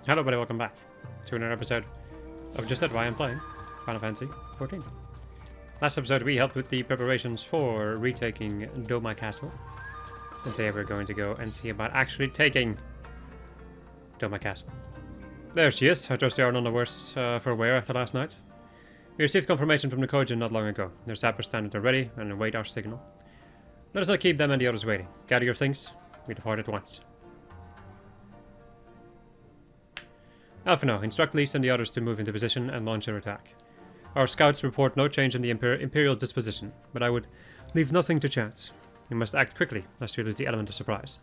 Hello everybody, welcome back to another episode of Just That Why I'm Playing Final Fantasy XIV. Last episode we helped with the preparations for retaking Doma Castle. And today we're going to go and see about actually taking Doma Castle. There she is. I trust they are none the worse for wear after last night. We received confirmation from the Kojin not long ago. Their sappers stand at ready and await our signal. Let us not keep them and the others waiting. Gather your things. We depart at once. Alphino, instruct Lise and the others to move into position and launch their attack. Our scouts report no change in the Imperial disposition, but I would leave nothing to chance. We must act quickly, lest we lose the element of surprise.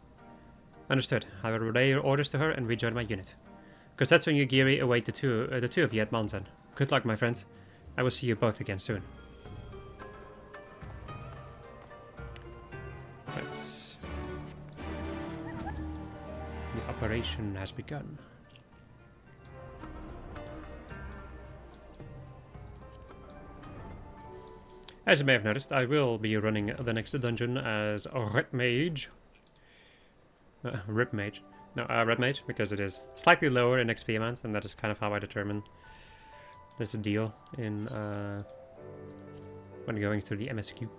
Understood. I will relay your orders to her and rejoin my unit. Kosetsu and Yugiri await the two of you at Manzen. Good luck, my friends. I will see you both again soon. Right. The operation has begun. As you may have noticed, I will be running the next dungeon as a Red Mage. Rip Mage. No, Red Mage, because it is slightly lower in XP amount, and that is kind of how I determine this deal in when going through the MSQ.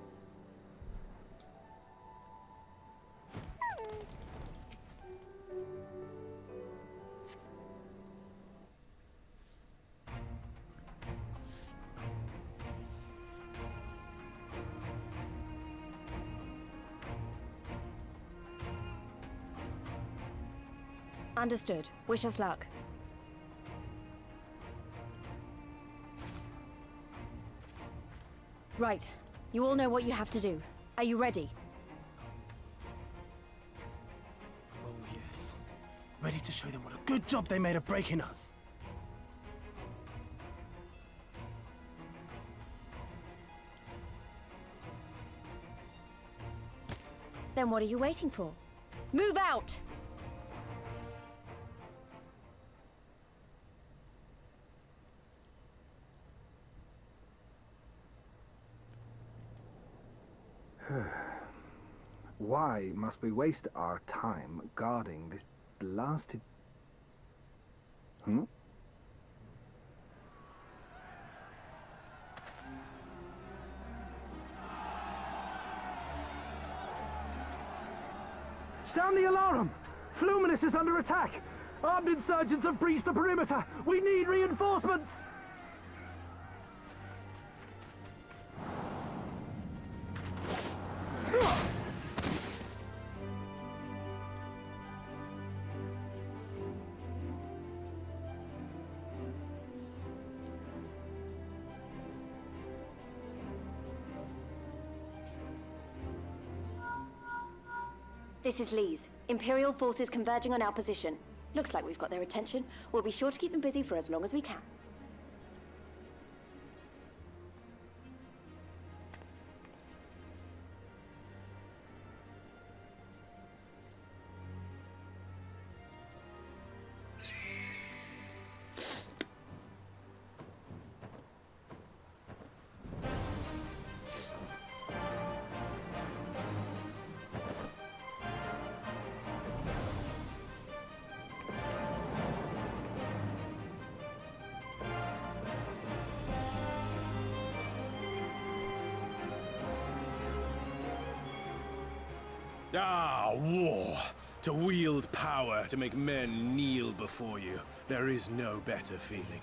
Understood. Wish us luck. Right. You all know what you have to do. Are you ready? Oh yes. Ready to show them what a good job they made of breaking us. Then what are you waiting for? Move out! Why must we waste our time guarding this blasted... Sound the alarm! Fluminous is under attack! Armed insurgents have breached the perimeter! We need reinforcements! This is Lise. Imperial forces converging on our position. Looks like we've got their attention. We'll be sure to keep them busy for as long as we can. Ah, war! To wield power, to make men kneel before you. There is no better feeling.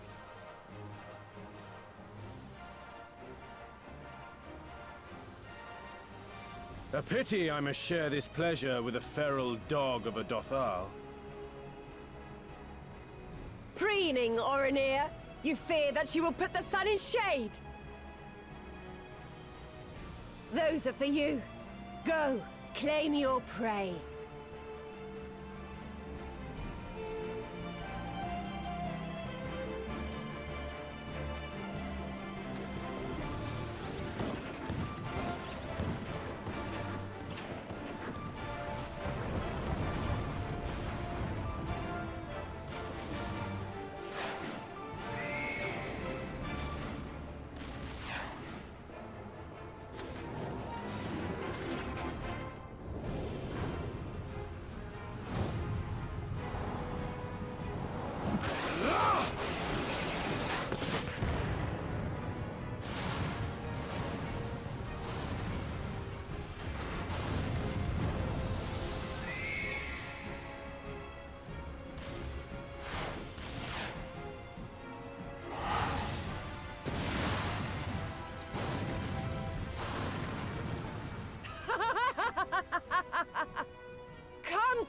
A pity I must share this pleasure with a feral dog of a Dothal. Preening, Oreneer! You fear that she will put the sun in shade! Those are for you. Go, claim your prey.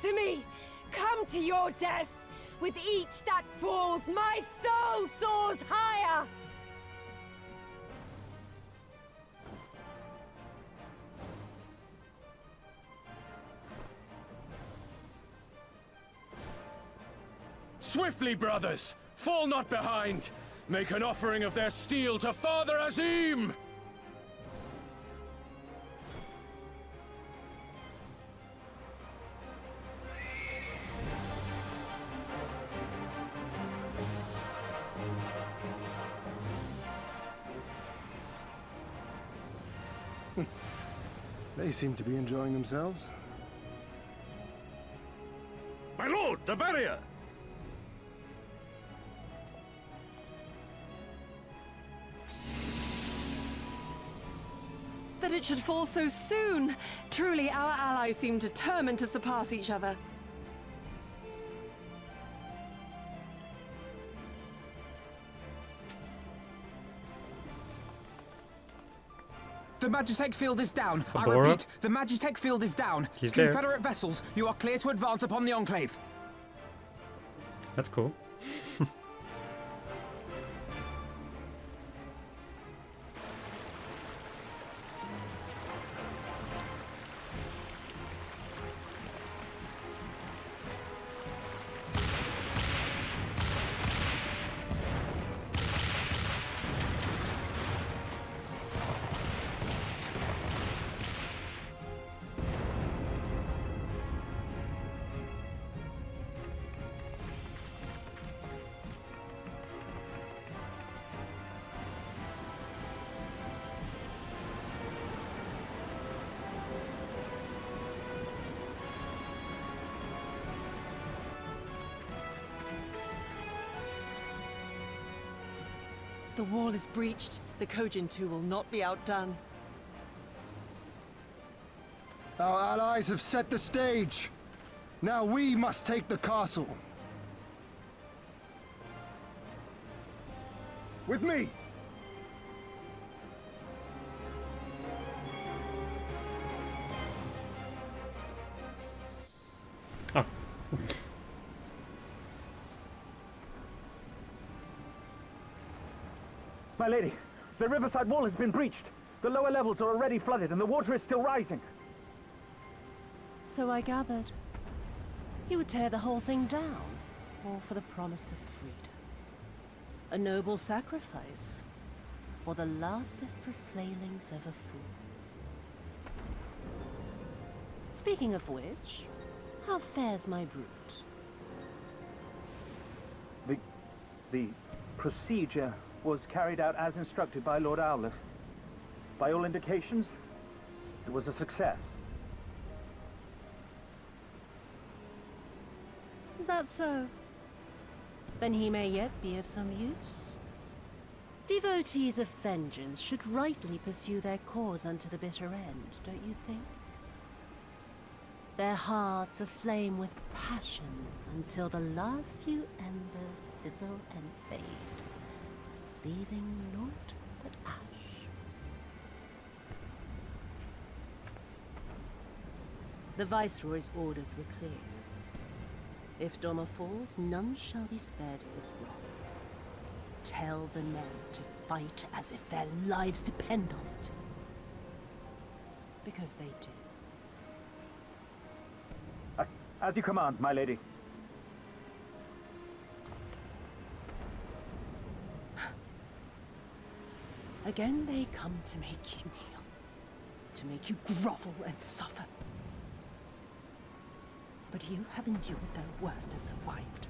to me! Come to your death! With each that falls, my soul soars higher! Swiftly, brothers! Fall not behind! Make an offering of their steel to Father Azim! They seem to be enjoying themselves. My lord, the barrier! That it should fall so soon! Truly, our allies seem determined to surpass each other. The Magitech field is down. I Abora? repeat, the Magitech field is down. He's there. Confederate vessels, you are clear to advance upon the Enclave. That's cool. The wall is breached. The Kojin 2 will not be outdone. Our allies have set the stage. Now we must take the castle. With me! Oh. My lady, the riverside wall has been breached. The lower levels are already flooded and the water is still rising. So I gathered. You would tear the whole thing down, all for the promise of freedom. A noble sacrifice, or the last desperate flailings of a fool. Speaking of which, how fares my brood? The procedure was carried out as instructed by Lord Owless. By all indications, it was a success. Is that so? Then he may yet be of some use. Devotees of vengeance should rightly pursue their cause unto the bitter end, don't you think? Their hearts aflame with passion until the last few embers fizzle and fade, leaving naught but ash. The Viceroy's orders were clear. If Doma falls, none shall be spared his wrath. Tell the men to fight as if their lives depend on it. Because they do. As you command, my lady. Again they come to make you kneel, to make you grovel and suffer. But you have endured their worst and survived.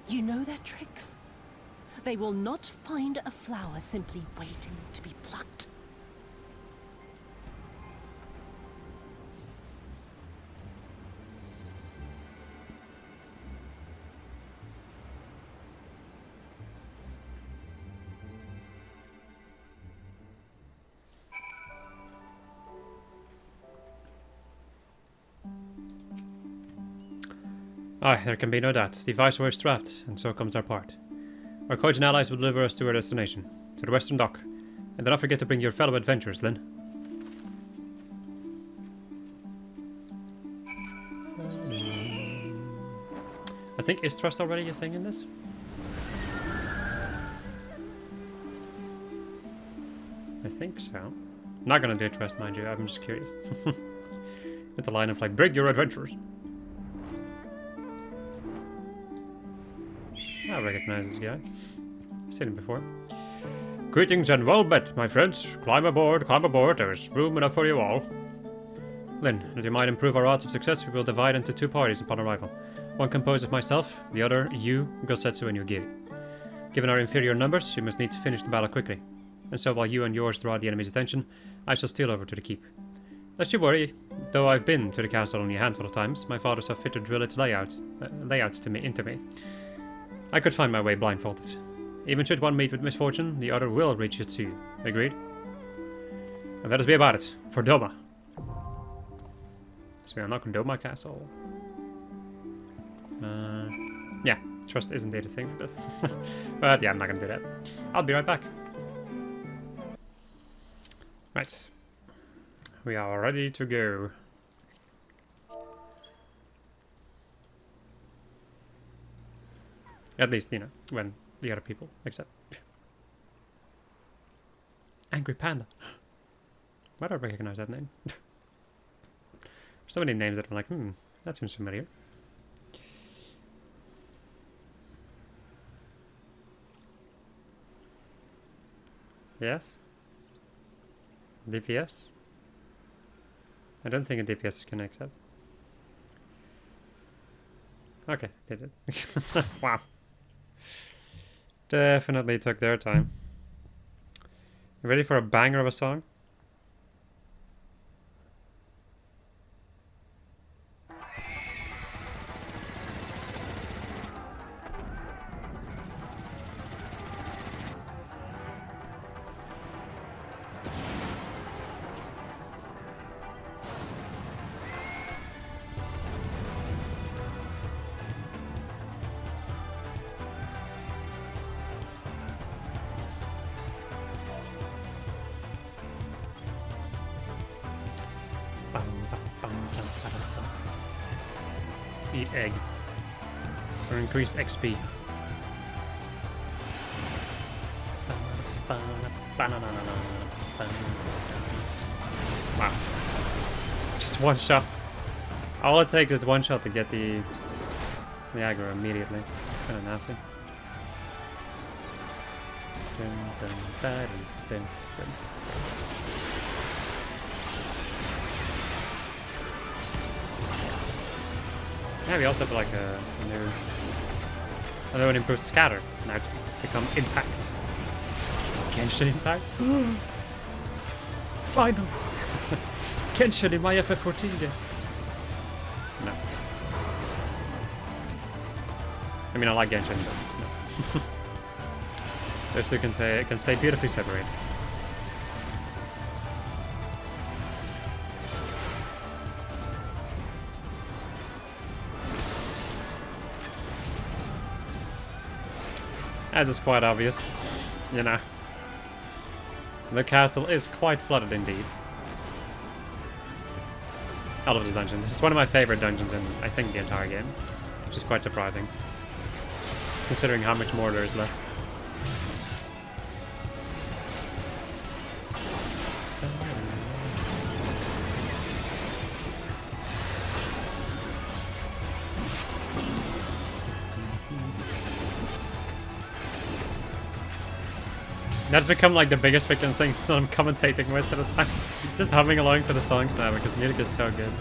You know their tricks. They will not find a flower simply waiting to be plucked. Aye, there can be no doubt. The Viceroy is trapped, and so comes our part. Our Kojin allies will deliver us to our destination, to the Western Dock. And do not forget to bring your fellow adventurers, Lynn. I think, is thrust already a thing in this? I think so. Not gonna do trust, mind you, I'm just curious. With the line of like, bring your adventures. I recognize this guy. I've seen him before. Greetings and well met, my friends. Climb aboard, there is room enough for you all. Lynn, that you might improve our odds of success, we will divide into 2 parties upon arrival. One composed of myself, the other, you, Gosetsu, and Yugi. Given our inferior numbers, you must need to finish the battle quickly. And so while you and yours draw the enemy's attention, I shall steal over to the keep. Lest you worry, though I've been to the castle only a handful of times, my father saw fit to drill its layouts into me. I could find my way blindfolded. Even should one meet with misfortune, the other will reach it too. Agreed? And let us be about it, for Doma. So we unlock Doma Castle. Yeah, trust is indeed a thing for this. But yeah, I'm not gonna do that. I'll be right back. Right. We are ready to go. At least, you know, when the other people accept. Angry Panda. Why do I recognize that name? So many names that I'm like, that seems familiar. Yes? DPS? I don't think a DPS can accept. Okay, did it. Wow. Definitely took their time. You ready for a banger of a song? Eat egg. For increased XP. Wow. Just one shot. All it takes is one shot to get the aggro immediately. It's kind of nasty. Yeah, we also have like a new improved scatter. Now it's become impact. Genshin impact? Final! Genshin in my ffXIV game. No. I mean, I like Genshin, but no. Those two can stay beautifully separated. As is quite obvious, you know. The castle is quite flooded indeed. I love this dungeon. This is one of my favorite dungeons in, I think, the entire game. Which is quite surprising. Considering how much more there is left. That's become like the biggest freaking thing that I'm commentating most of the time. Just humming along to the songs now because the music is so good.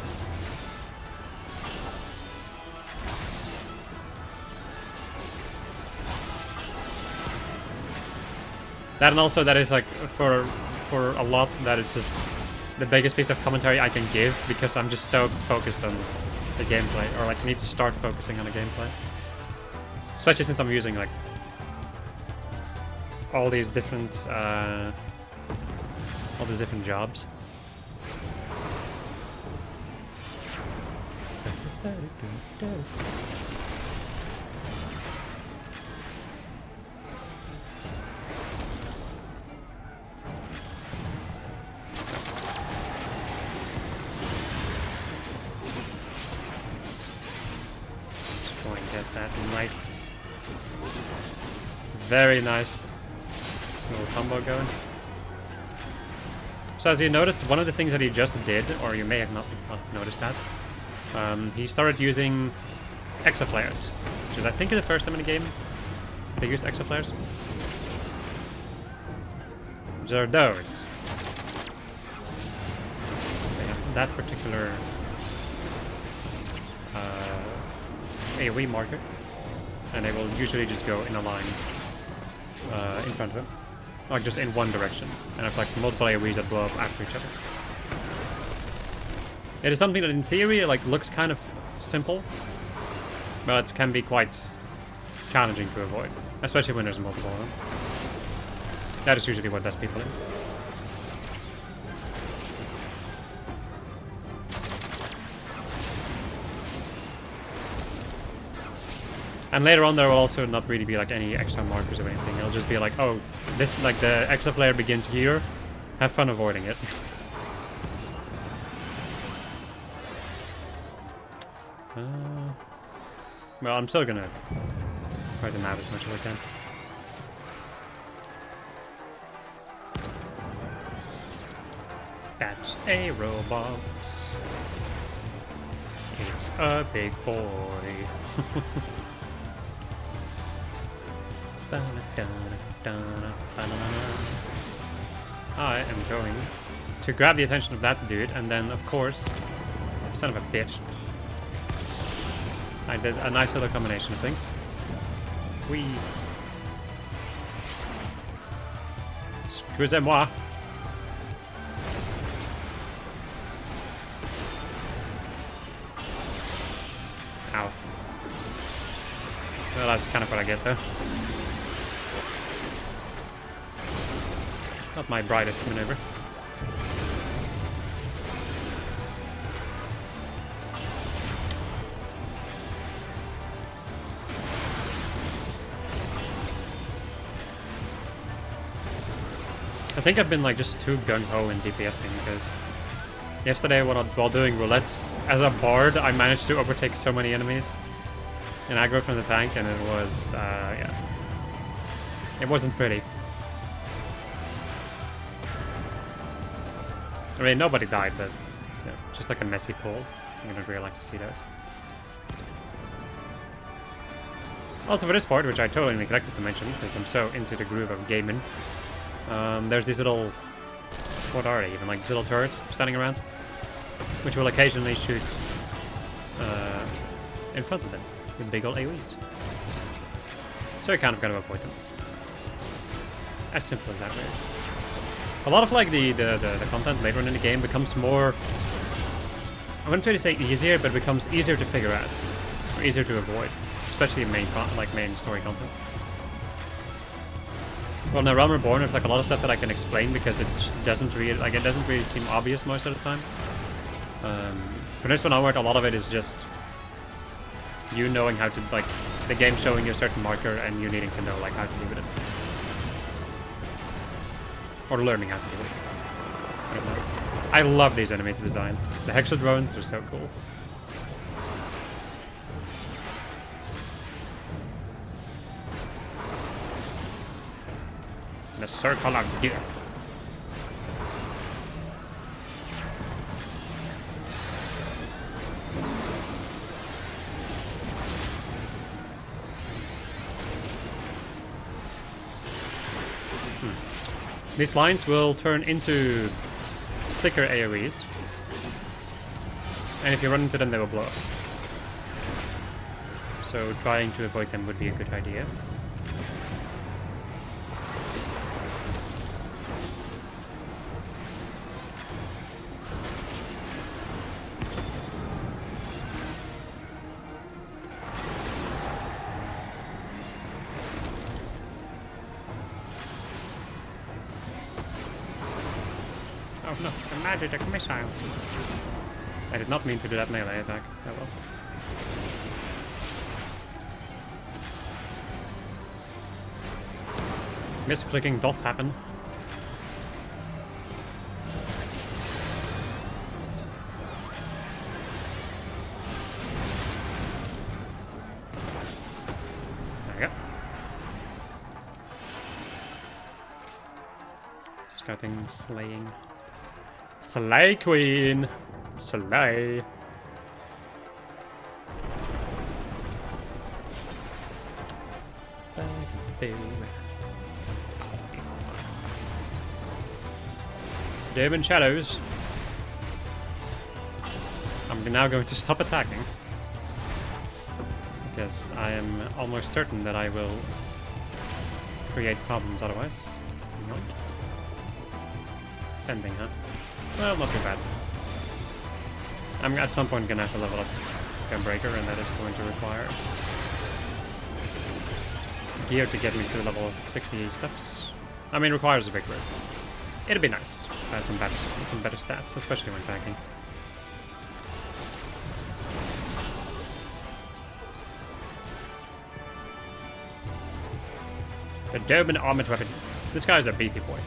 That and also that is like for a lot that is just the biggest piece of commentary I can give because I'm just so focused on the gameplay, or like need to start focusing on the gameplay. Especially since I'm using like all these different jobs. Let's go and get Get that nice, very nice little combo going. So as you notice, one of the things that he just did, or you may have not noticed that, he started using exaflares, which is I think the first time in the game they use exaflares. Which are those. They have that particular AoE marker, and they will usually just go in a line in front of him, like just in one direction, and have like multiple AoEs that blow up after each other. It is something that in theory like looks kind of simple, but can be quite challenging to avoid, especially when there's multiple of them. That is usually what does people in. And later on there will also not really be like any extra markers or anything. It'll just be like, oh, this, like the extra flare begins here. Have fun avoiding it. Well, I'm still gonna try to map as much as I can. That's a robot. It's a big boy. I am going to grab the attention of that dude, and then, of course, son of a bitch. I did a nice little combination of things. Excusez-moi. Ow. Well, that's kind of what I get, though. Not my brightest maneuver. I think I've been like just too gung-ho in DPSing because yesterday while doing roulettes, as a bard, I managed to overtake so many enemies in aggro from the tank, and it was, yeah. It wasn't pretty. I mean, nobody died, but you know, just like a messy pool. I don't really like to see those. Also for this part, which I totally neglected to mention, because I'm so into the groove of gaming, there's these little, what are they even, like these little turrets standing around, which will occasionally shoot in front of them with big old AoEs. So you're kind of going to avoid them. As simple as that, really. A lot of like the content later on in the game becomes more, I wouldn't really say easier, but it becomes easier to figure out, or easier to avoid, especially main story content. Well, in Realm Reborn, there's like a lot of stuff that I can explain because it just doesn't really seem obvious most of the time. From this one onward, a lot of it is just you knowing how to, like, the game showing you a certain marker and you needing to know like how to deal with it. Or learning how to do it. I don't know. I love these enemies' design. The Hexa drones are so cool. The Circle of Death. These lines will turn into sticker AoEs, and if you run into them, they will blow up. So trying to avoid them would be a good idea. Oh no, a magic missile. I did not mean to do that melee attack. Oh well. Misclicking does happen. scouting, slaying. Slay queen! Slay! Demon shadows. I'm now going to stop attacking. Because I am almost certain that I will create problems otherwise. Defending, huh? Well, not too bad. I'm at some point gonna have to level up Gunbreaker, and that is going to require gear to get me to level 60 steps. I mean, requires a big rig. It'd be nice if I had some better stats, especially when tanking. The Doma armored weapon. This guy's a beefy boy.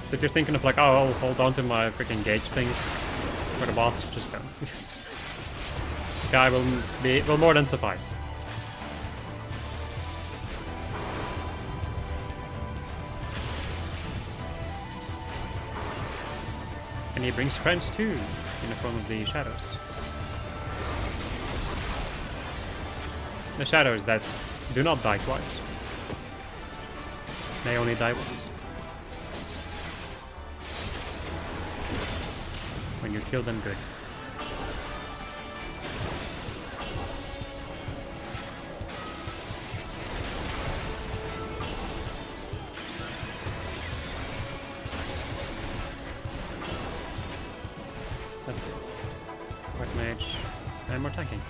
So if you're thinking of like, oh, I'll hold on to my freaking gauge things for the boss, just don't. This guy will more than suffice. And he brings friends too, in the form of the shadows. The shadows that do not die twice. They only die once. When you kill them good. Let's see. White mage and more tanking.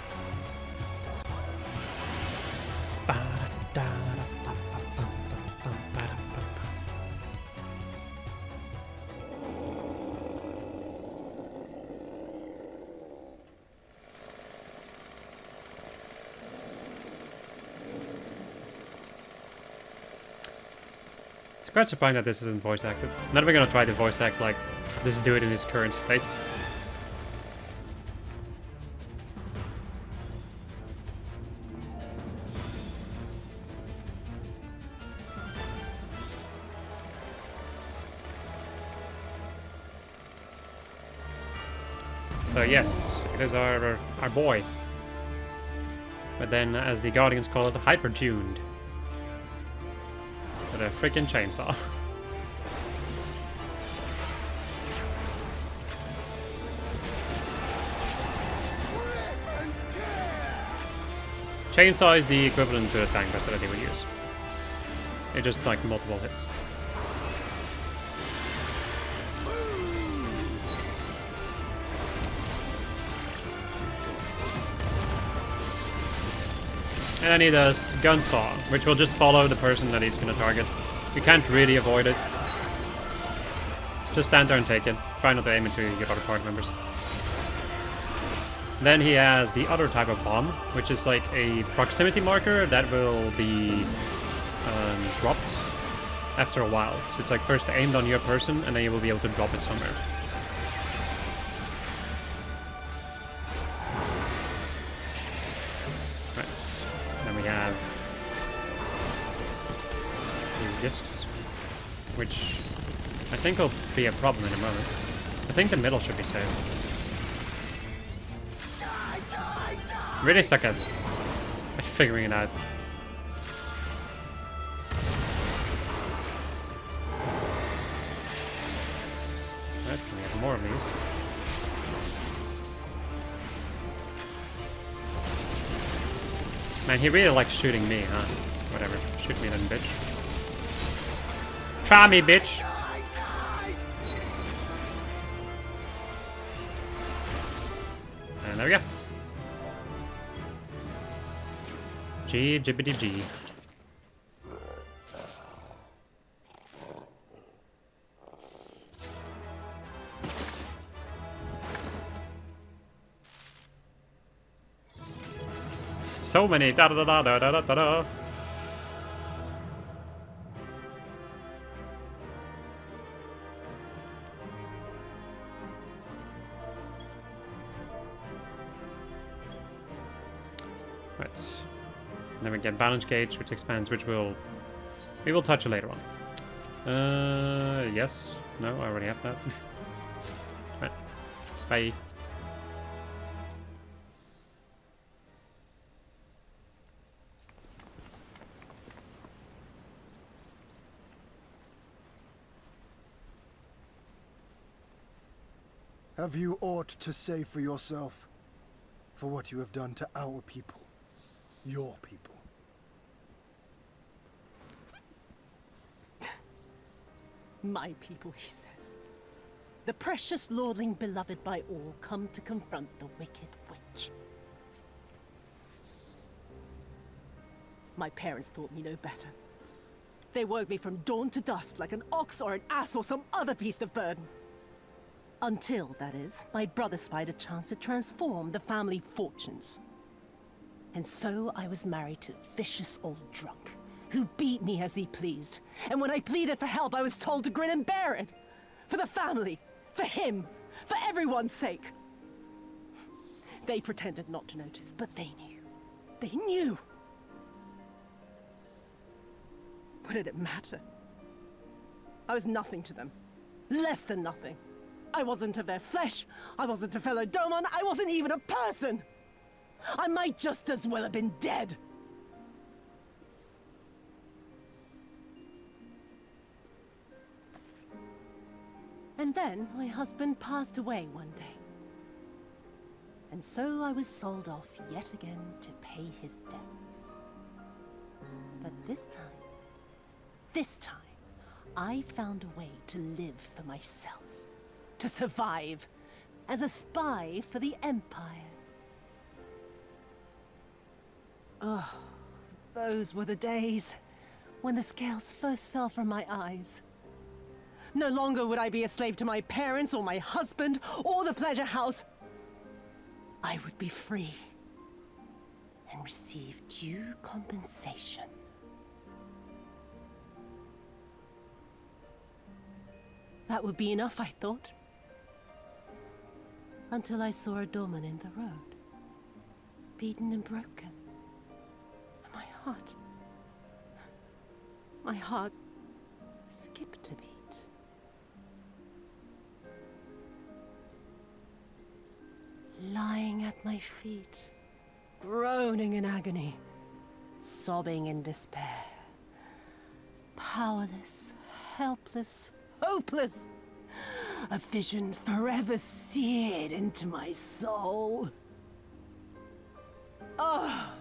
It's quite surprising that this isn't voice acted. Not even gonna try to voice act like this dude in his current state. So yes, it is our boy. But then, as the Guardians call it, hyper-tuned. With a freaking chainsaw. Chainsaw is the equivalent to the tank buster that he would use. It just like multiple hits. And then he does Gunsaw, which will just follow the person that he's going to target. You can't really avoid it. Just stand there and take it. Try not to aim into your other party members. Then he has the other type of bomb, which is like a proximity marker that will be dropped after a while. So it's like first aimed on your person, and then you will be able to drop it somewhere. Discs, which I think will be a problem in a moment. I think the middle should be safe. Really suck at figuring it out. Right, can we have more of these? Man, he really likes shooting me, huh? Whatever, shoot me then, bitch. Try me, bitch. And there we go. G jibbity G. So many da da da da da da da da. And then we get balance gauge, which expands, which we will touch later on. Yes. No, I already have that. Right. Bye. Have you aught to say for yourself? For what you have done to our people? Your people? My people, he says. The precious lordling beloved by all, come to confront the wicked witch. My parents taught me no better. They worked me from dawn to dusk like an ox or an ass or some other beast of burden. Until, that is, my brother spied a chance to transform the family fortunes. And so I was married to a vicious old drunk, who beat me as he pleased. And when I pleaded for help, I was told to grin and bear it. For the family, for him, for everyone's sake. They pretended not to notice, but they knew. They knew! What did it matter? I was nothing to them. Less than nothing. I wasn't of their flesh. I wasn't a fellow Doma. I wasn't even a person. I might just as well have been dead. And then my husband passed away one day. And so I was sold off yet again to pay his debts. But this time, I found a way to live for myself. To survive as a spy for the Empire. Oh, those were the days when the scales first fell from my eyes. No longer would I be a slave to my parents or my husband or the pleasure house. I would be free and receive due compensation. That would be enough, I thought. Until I saw a doorman in the road, beaten and broken. And my heart skipped a beat. Lying at my feet, groaning in agony, sobbing in despair. Powerless, helpless, hopeless. A vision forever seared into my soul. Oh!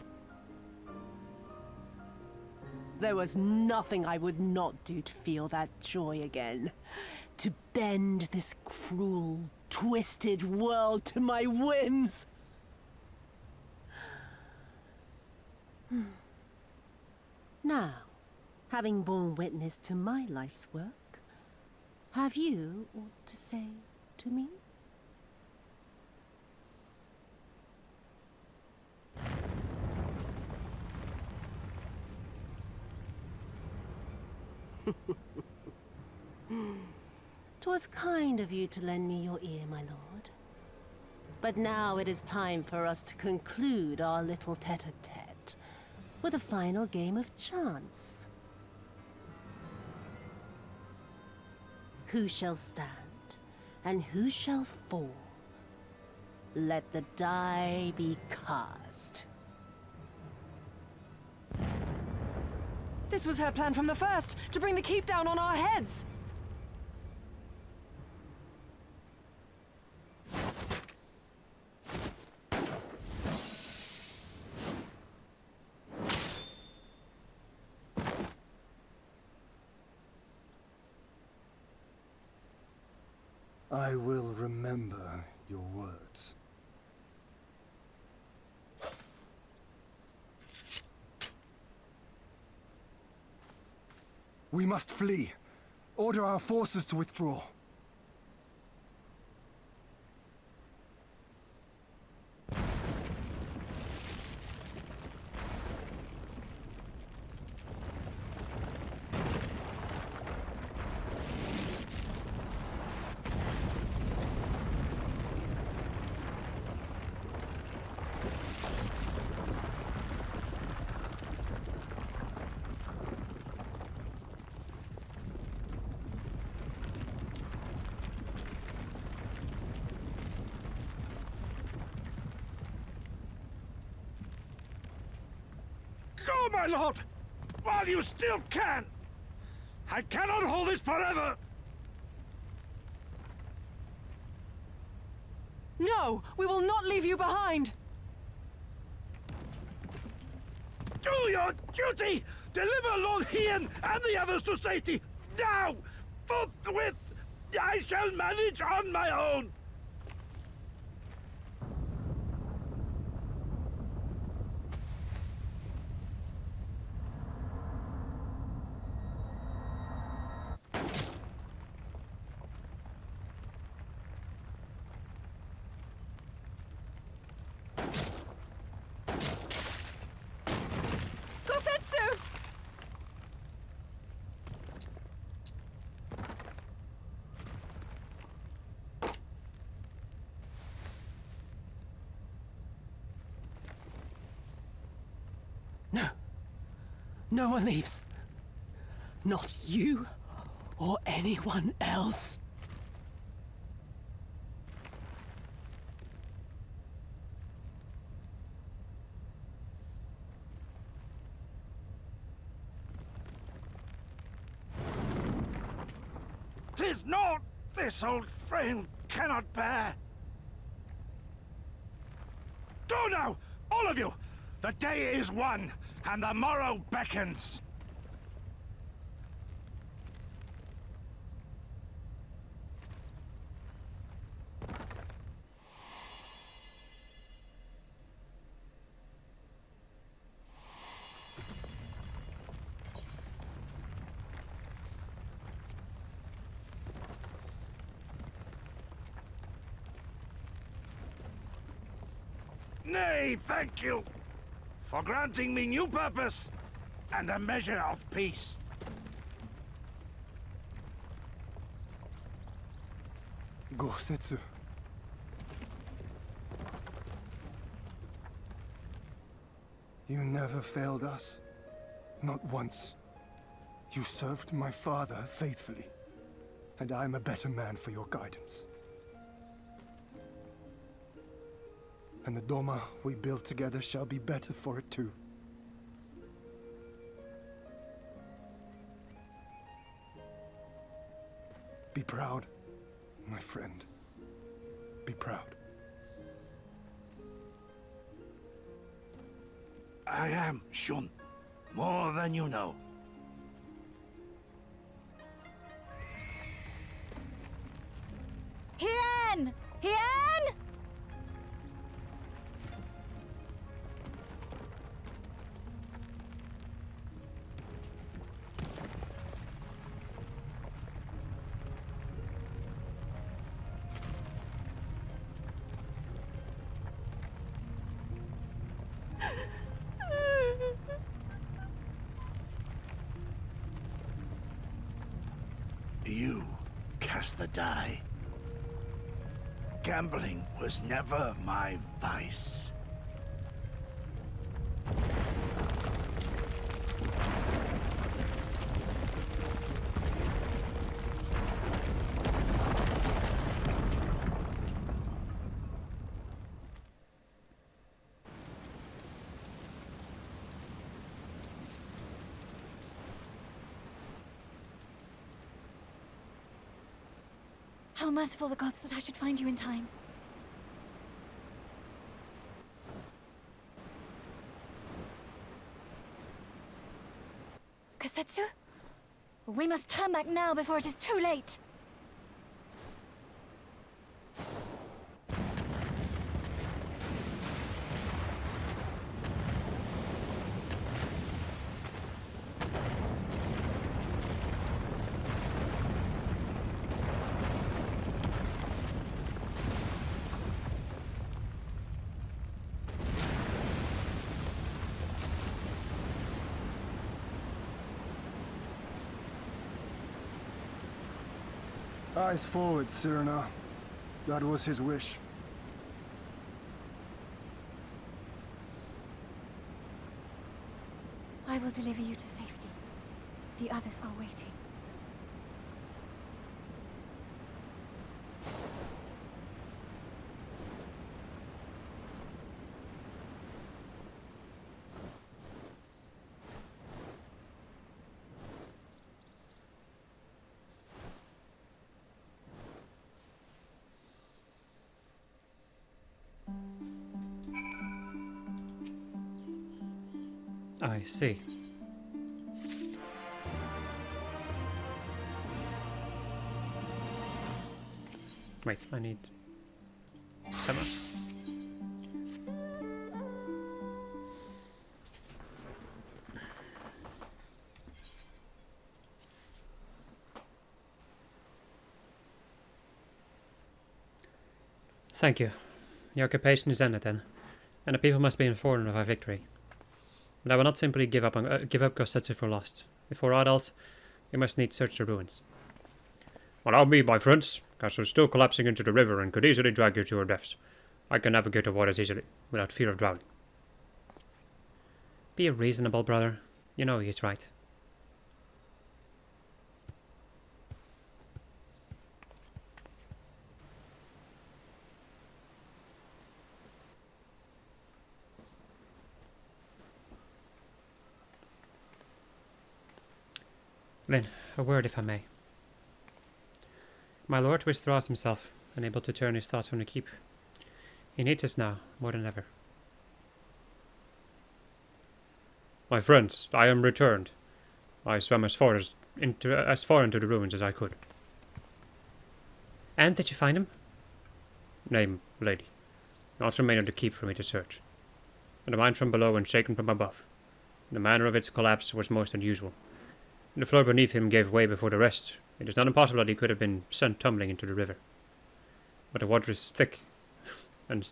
There was nothing I would not do to feel that joy again. To bend this cruel, twisted world to my whims. Now, having borne witness to my life's work, have you aught to say to me? "'Twas kind of you to lend me your ear, my lord. But now it is time for us to conclude our little tete-a-tete with a final game of chance. Who shall stand, and who shall fall? Let the die be cast." This was her plan from the first, to bring the keep down on our heads! I will remember your words. We must flee. Order our forces to withdraw. My lord! While you still can! I cannot hold it forever! No! We will not leave you behind! Do your duty! Deliver Lord Hien and the others to safety! Now! Forthwith! I shall manage on my own! Gosetsu! No. No one leaves. Not you or anyone else. "'Tis not this old frame cannot bear. Go now, all of you! The day is won, and the morrow beckons. 'Nay, thank you, for granting me new purpose and a measure of peace. Gosetsu. You never failed us. Not once. You served my father faithfully, and I'm a better man for your guidance. And the Doma we build together shall be better for it too. Be proud, my friend. Be proud. I am, Shun. More than you know. Hien! Hien! You cast the die. Gambling was never my vice. How merciful the gods that I should find you in time. Kosetsu? We must turn back now before it is too late. Eyes forward, Cyrano. That was his wish. I will deliver you to safety. The others are waiting. I see. Wait, I need summer. Thank you. The occupation is ended then, and the people must be informed of our victory. But I will not simply give up Gosetsu for lost. Before aught else, we must needs search the ruins. Allow me, my friends. Castle is still collapsing into the river and could easily drag you to your deaths. I can navigate the waters easily, without fear of drowning. Be reasonable, brother. You know he is right. Then, a word if I may. My lord withdraws himself, unable to turn his thoughts from the keep. He needs us now, more than ever. My friends, I am returned. I swam as far into the ruins as I could. And did you find him? Name, lady. Naught remained of the keep for me to search. The mine from below and shaken from above. The manner of its collapse was most unusual. The floor beneath him gave way before the rest. It is not impossible that he could have been sent tumbling into the river. But the water is thick, and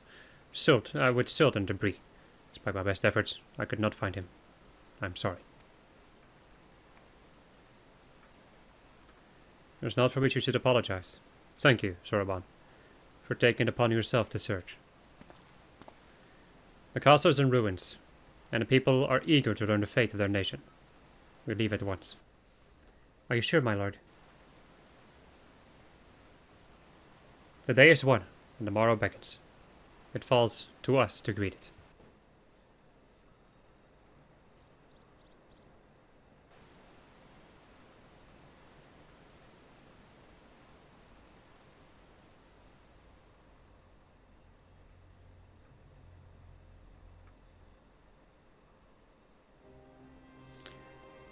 with silt and debris. Despite my best efforts, I could not find him. I'm sorry. There's naught for which you should apologize. Thank you, Soroban, for taking it upon yourself to search. The castle is in ruins, and the people are eager to learn the fate of their nation. We leave at once. Are you sure, my lord? The day is won, and the morrow beckons. It falls to us to greet it.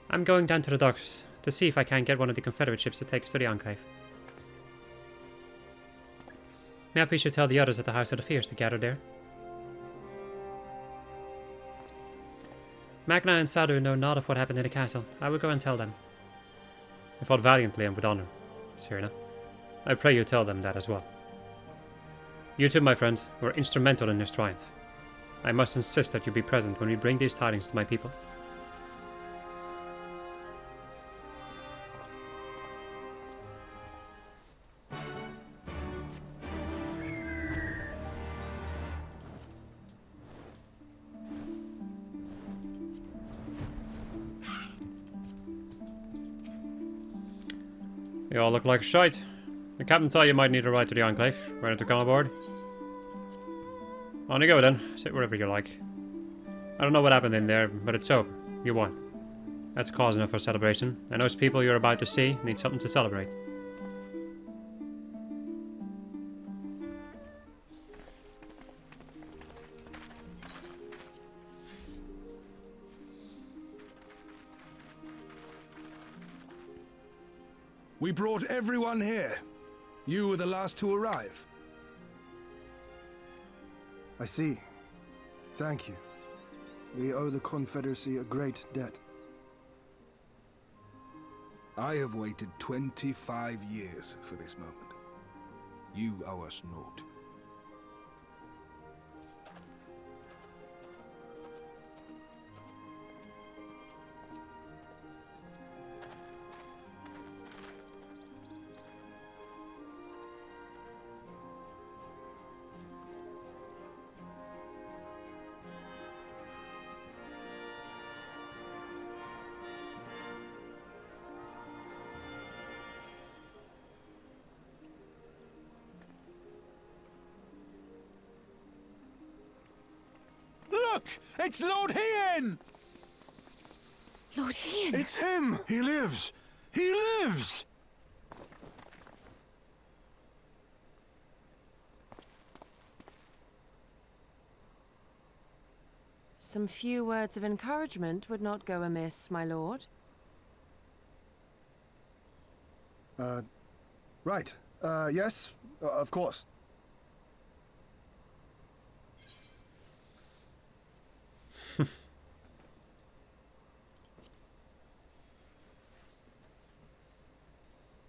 I'm going down to the docks to see if I can get one of the Confederate ships to take us to the Enclave. Maybe we should tell the others at the House of the Fierce to gather there. Magna and Sadu know not of what happened in the castle. I will go and tell them. I fought valiantly and with honor, Cyrena. I pray you tell them that as well. You too, my friend, were instrumental in this triumph. I must insist that you be present when we bring these tidings to my people. You all look like shite. The captain thought you might need a ride to the Enclave. Ready to come aboard? On you go then. Sit wherever you like. I don't know what happened in there, but it's over. You won. That's cause enough for celebration, and those people you're about to see need something to celebrate. We brought everyone here. You were the last to arrive. I see. Thank you. We owe the Confederacy a great debt. I have waited 25 years for this moment. You owe us naught. Look! It's Lord Hien! Lord Hien! It's him! He lives! He lives! Some few words of encouragement would not go amiss, my lord. Right. Yes, of course.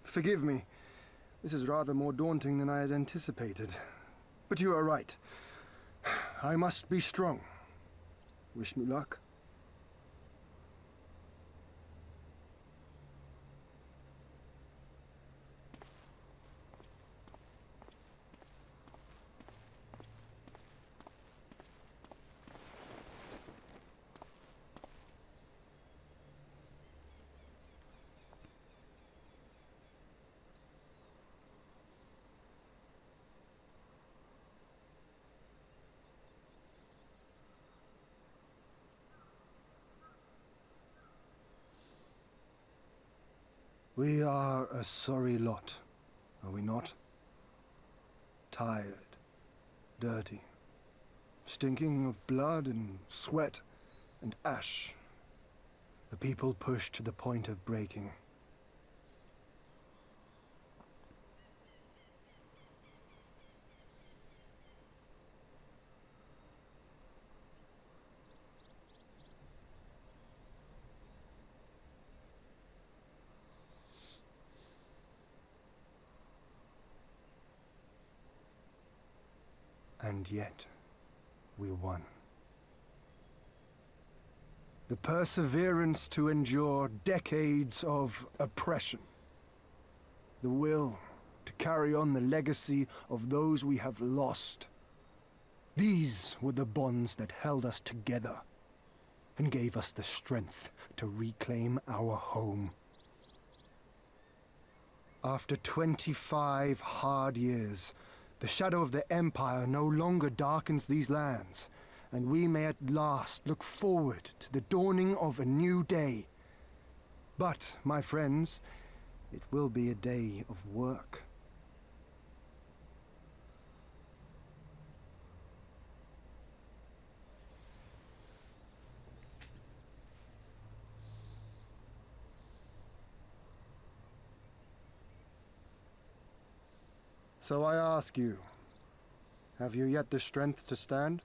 Forgive me. This is rather more daunting than I had anticipated. But you are right. I must be strong. Wish me luck. We are a sorry lot, are we not? Tired, dirty, stinking of blood and sweat and ash. The people pushed to the point of breaking. And yet, we won. The perseverance to endure decades of oppression. The will to carry on the legacy of those we have lost. These were the bonds that held us together and gave us the strength to reclaim our home. After 25 hard years, the shadow of the Empire no longer darkens these lands, and we may at last look forward to the dawning of a new day. But, my friends, it will be a day of work. So I ask you, have you yet the strength to stand?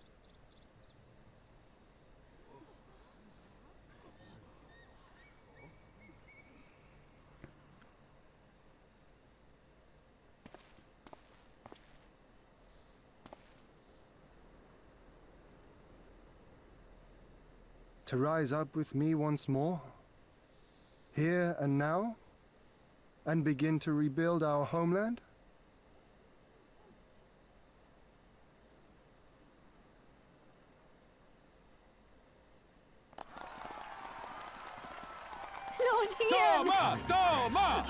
To rise up with me once more, here and now, and begin to rebuild our homeland? Doma! Doma!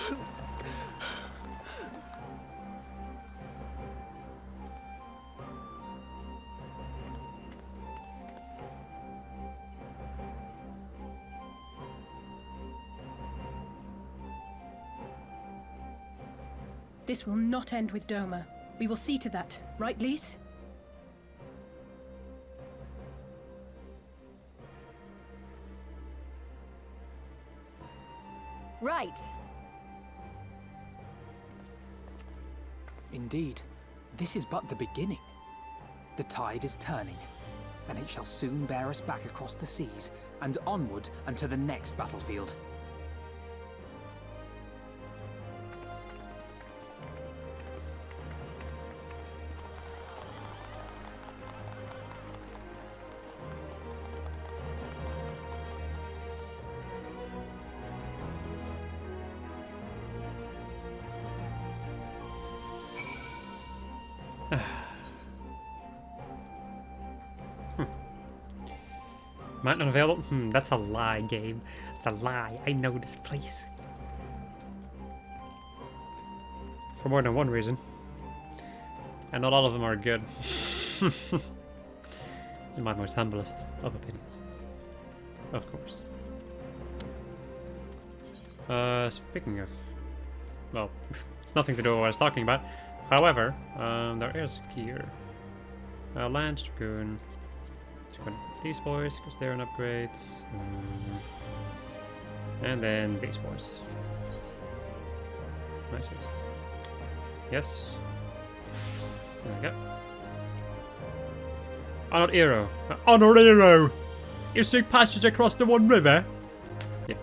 This will not end with Doma. We will see to that, right, Lise? Right. Indeed, this is but the beginning. The tide is turning, and it shall soon bear us back across the seas and onward unto the next battlefield. Might not available? That's a lie, game. It's a lie. I know this place. For more than one reason. And not all of them are good. In my most humblest of opinions. Of course. Speaking of... Well, it's nothing to do with what I was talking about. However, there is gear. Lance Dragoon. So we're gonna put these boys, because they're an upgrade. And then these boys. Nice. Yes. There we go. Honored hero. Honored hero! You seek passage across the one river? Yeah.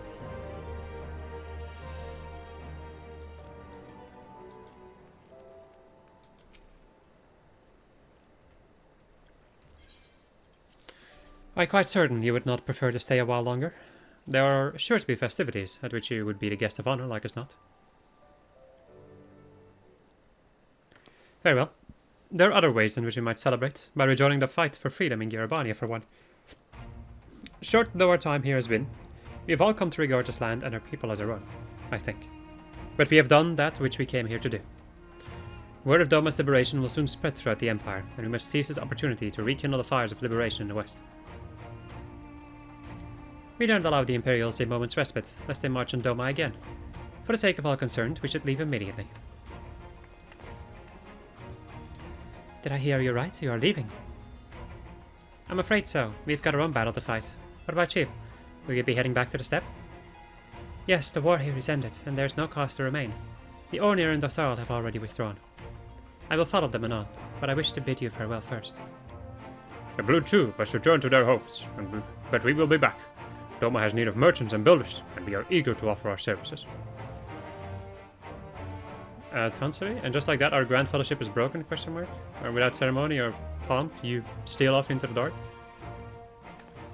I'm quite certain you would not prefer to stay a while longer. There are sure to be festivities at which you would be the guest of honor, like as not. Very well. There are other ways in which we might celebrate, by rejoining the fight for freedom in Garabania for one. Short though our time here has been, we have all come to regard this land and our people as our own, I think. But we have done that which we came here to do. Word of Doma's liberation will soon spread throughout the Empire, and we must seize this opportunity to rekindle the fires of liberation in the West. We don't allow the Imperials a moment's respite, lest they march on Doma again. For the sake of all concerned, we should leave immediately. Did I hear you right? You are leaving? I'm afraid so. We've got our own battle to fight. What about you? Will you be heading back to the steppe? Yes, the war here is ended, and there's no cause to remain. The Ornir and the Tharl have already withdrawn. I will follow them anon, but I wish to bid you farewell first. The Blue too must return to their homes, but we will be back. Doma has need of merchants and builders, and we are eager to offer our services. Tansery? And just like that, our Grand Fellowship is broken, question mark? Or without ceremony or pomp, you steal off into the dark?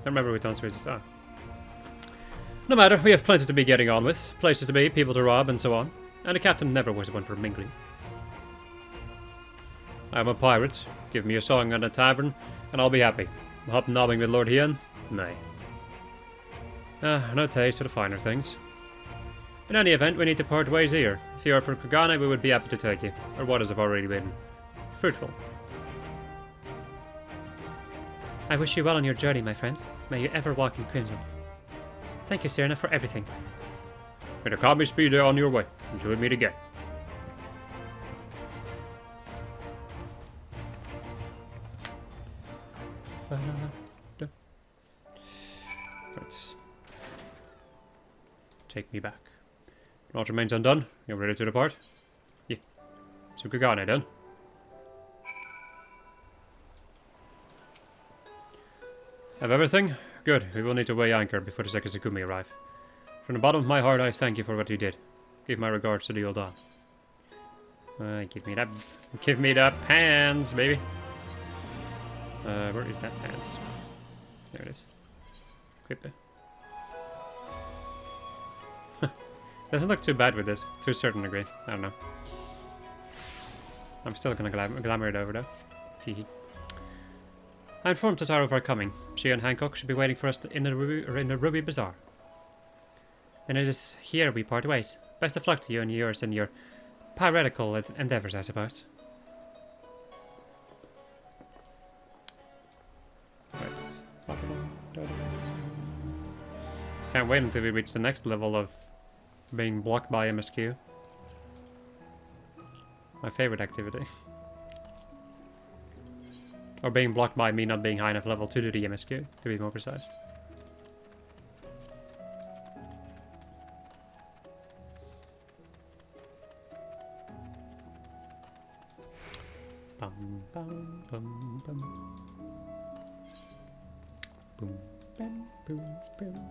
I remember with Tansery's No matter, we have plenty to be getting on with, places to be, people to rob, and so on. And the captain never was one for mingling. I am a pirate. Give me a song at a tavern, and I'll be happy. Hobnobbing with Lord Hien? Nay. No taste for the finer things. In any event, we need to part ways here. If you are for Kagane, we would be happy to take you. Our waters have already been fruitful. I wish you well on your journey, my friends. May you ever walk in crimson. Thank you, Serena, for everything. May the Kami speed you on your way, until we meet again. Right. Take me back. Naught remains undone. You're ready to depart? Yeah. To Kagane then. Have everything? Good. We will need to weigh anchor before the Sekisukumi arrive. From the bottom of my heart, I thank you for what you did. Give my regards to the old Don. Give me that pants, baby. Where is that pants? There it is. Equip it. Doesn't look too bad with this, to a certain degree. I don't know. I'm still gonna glamour it over though. Teehee. I informed Tataru of our coming. She and Hancock should be waiting for us in the Ruby Bazaar. Then it is here we part ways. Best of luck to you and yours in your piratical endeavors, I suppose. Right. Can't wait until we reach the next level of being blocked by MSQ. My favorite activity. Or being blocked by me not being high enough level to do the MSQ, to be more precise. Bum bum bum bum. Boom bam boom boom.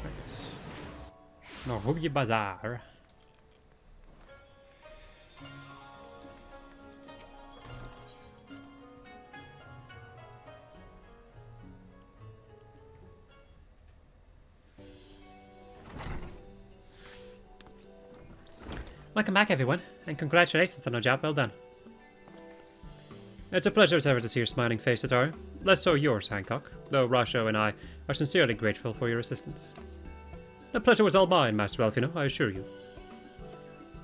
Right. No, Ruby Bazaar. Welcome back, everyone, and congratulations on a job well done. It's a pleasure as ever to see your smiling face, Tataru. Less so yours, Hancock, though Rasho and I are sincerely grateful for your assistance. The pleasure was all mine, Master Elfino, I assure you.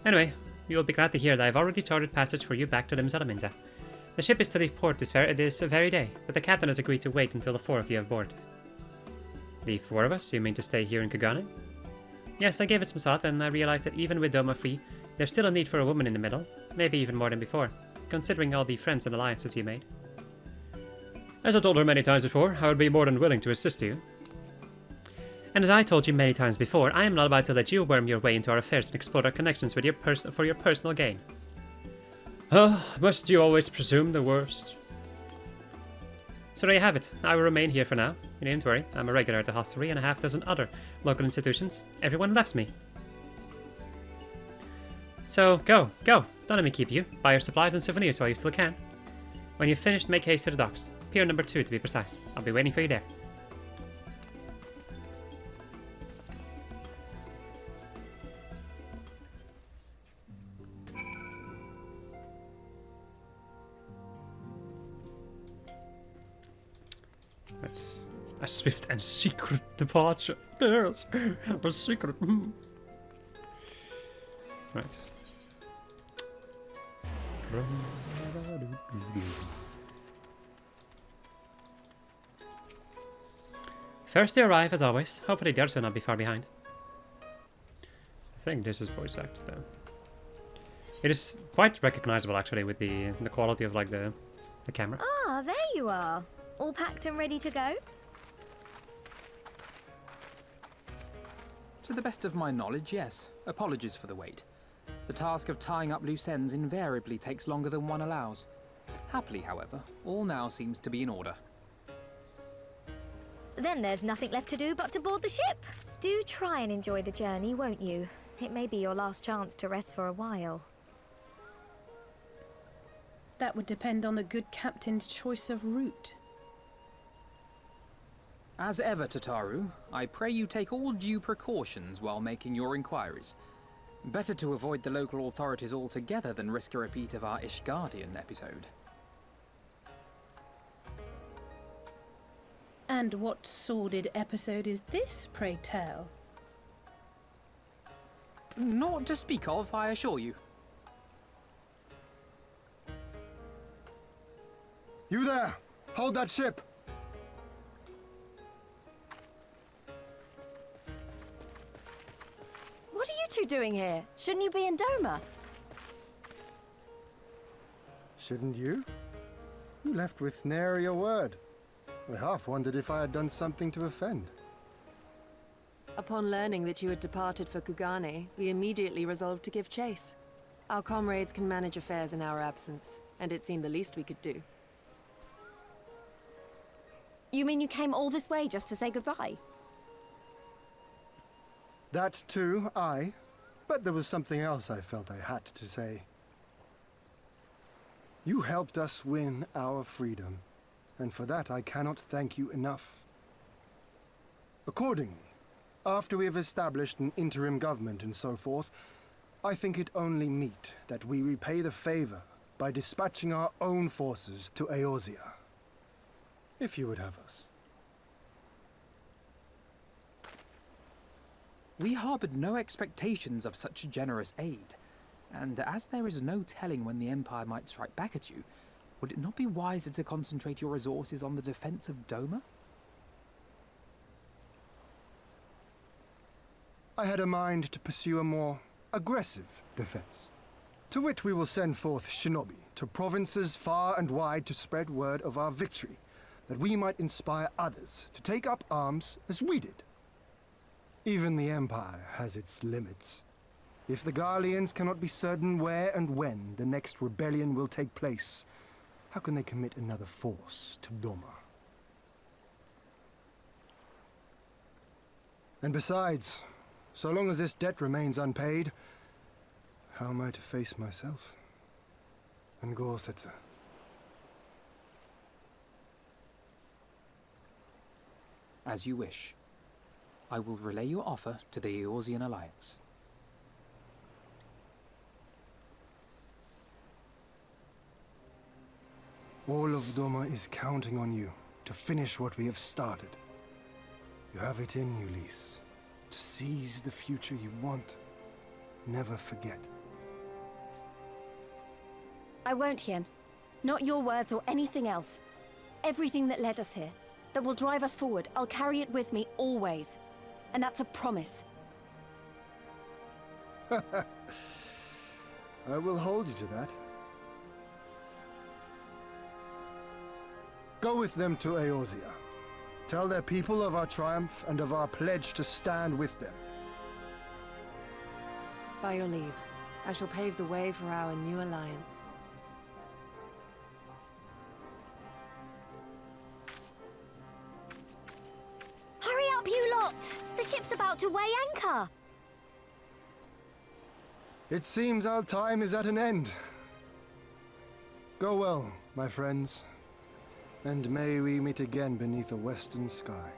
Anyway, you'll be glad to hear that I've already charted passage for you back to Limsalaminza. The ship is to leave port this very day, but the captain has agreed to wait until the 4 of you have boarded. The 4 of us? You mean to stay here in Kagane? Yes, I gave it some thought, and I realized that even with Doma free, there's still a need for a woman in the middle, maybe even more than before. considering all the friends and alliances you made. As I told her many times before, I would be more than willing to assist you. And as I told you many times before, I am not about to let you worm your way into our affairs and exploit our connections with for your personal gain. Oh, must you always presume the worst? So there you have it. I will remain here for now. You needn't worry, I'm a regular at the hostelry and a half dozen other local institutions. Everyone loves me. So go. Don't let me keep you. Buy your supplies and souvenirs while you still can. When you've finished, make haste to the docks. Pier number 2 to be precise. I'll be waiting for you there. That's a swift and secret departure. There's a secret. Right. First to arrive, as always. Hopefully the others will not be far behind. I think this is voice acted though. It is quite recognizable actually with the quality of like the camera. Ah, there you are. All packed and ready to go? To the best of my knowledge, yes. Apologies for the wait. The task of tying up loose ends invariably takes longer than one allows. Happily, however, all now seems to be in order. Then there's nothing left to do but to board the ship. Do try and enjoy the journey, won't you? It may be your last chance to rest for a while. That would depend on the good captain's choice of route. As ever, Tataru, I pray you take all due precautions while making your inquiries. Better to avoid the local authorities altogether than risk a repeat of our Ishgardian episode. And what sordid episode is this, pray tell? Not to speak of, I assure you. You there! Hold that ship! What are you two doing here? Shouldn't you be in Doma? Shouldn't you? You left with nary a word. I half wondered if I had done something to offend. Upon learning that you had departed for Kugane, we immediately resolved to give chase. Our comrades can manage affairs in our absence, and it seemed the least we could do. You mean you came all this way just to say goodbye? That too, aye. But there was something else I felt I had to say. You helped us win our freedom, and for that I cannot thank you enough. Accordingly, after we have established an interim government and so forth, I think it only meet that we repay the favor by dispatching our own forces to Eorzea. If you would have us. We harbored no expectations of such generous aid, and as there is no telling when the Empire might strike back at you, would it not be wiser to concentrate your resources on the defense of Doma? I had a mind to pursue a more aggressive defense. To wit, we will send forth shinobi to provinces far and wide to spread word of our victory, that we might inspire others to take up arms as we did. Even the Empire has its limits. If the Garleans cannot be certain where and when the next rebellion will take place, how can they commit another force to Doma? And besides, so long as this debt remains unpaid, how am I to face myself and Gorsetzer? As you wish. I will relay your offer to the Eorzean Alliance. All of Doma is counting on you to finish what we have started. You have it in you, Lise. To seize the future you want. Never forget. I won't, Hien. Not your words or anything else. Everything that led us here, that will drive us forward, I'll carry it with me always. And that's a promise. I will hold you to that. Go with them to Eorzea. Tell their people of our triumph and of our pledge to stand with them. By your leave, I shall pave the way for our new alliance. Hurry up, you lot! The ship's about to weigh anchor! It seems our time is at an end. Go well, my friends, and may we meet again beneath a western sky.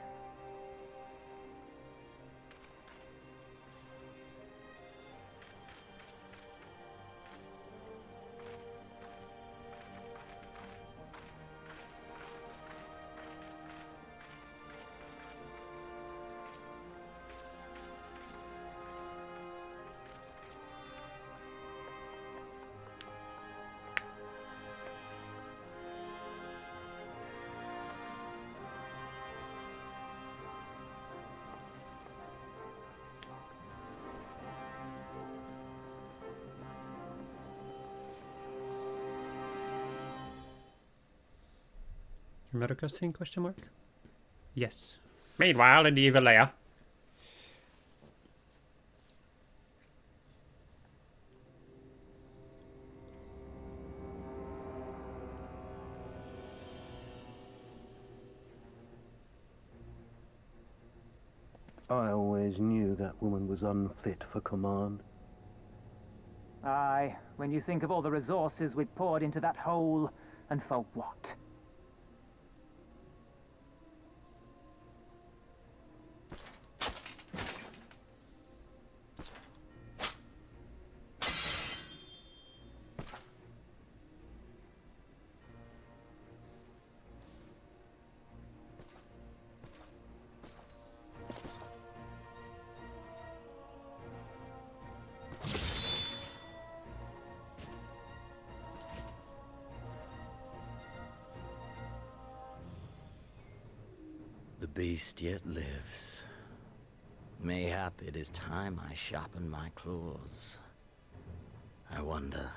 Another cutscene, question mark? Yes. Meanwhile, in the evil lair. I always knew that woman was unfit for command. Aye, when you think of all the resources we'd poured into that hole, and for what? The beast yet lives. Mayhap it is time I sharpen my claws. I wonder,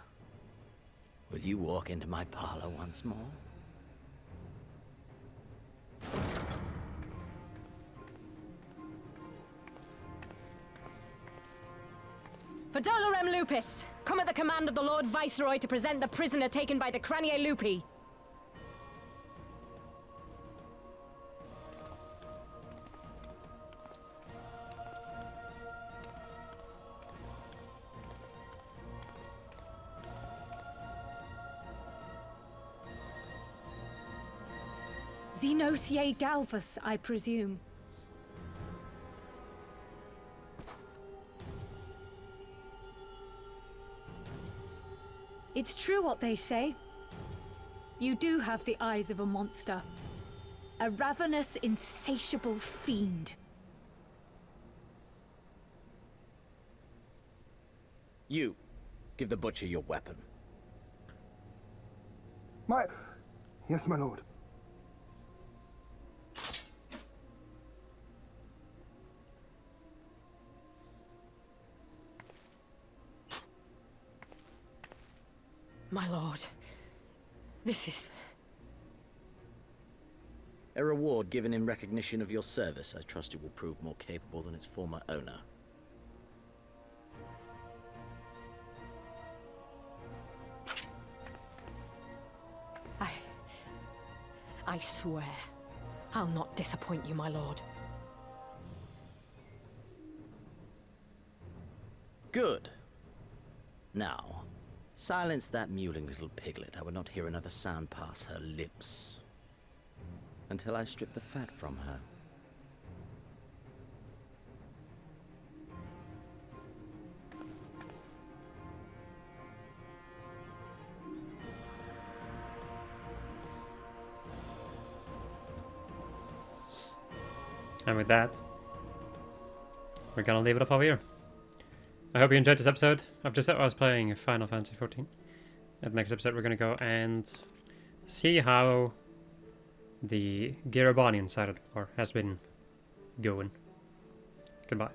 will you walk into my parlor once more? For Dolorem Lupus, come at the command of the Lord Viceroy to present the prisoner taken by the Cranier Lupi. Xenosier Galvus, I presume. It's true what they say. You do have the eyes of a monster. A ravenous, insatiable fiend. You, give the butcher your weapon. Yes, my lord. My lord, this is... A reward given in recognition of your service. I trust it will prove more capable than its former owner. I swear, I'll not disappoint you, my lord. Good. Now, silence that mewling little piglet. I would not hear another sound pass her lips until I strip the fat from her. And with that, we're gonna leave it off over here. I hope you enjoyed this episode. I've just said I was playing Final Fantasy XIV. In the next episode, we're gonna go and see how the Garabonian side of the war has been going. Goodbye.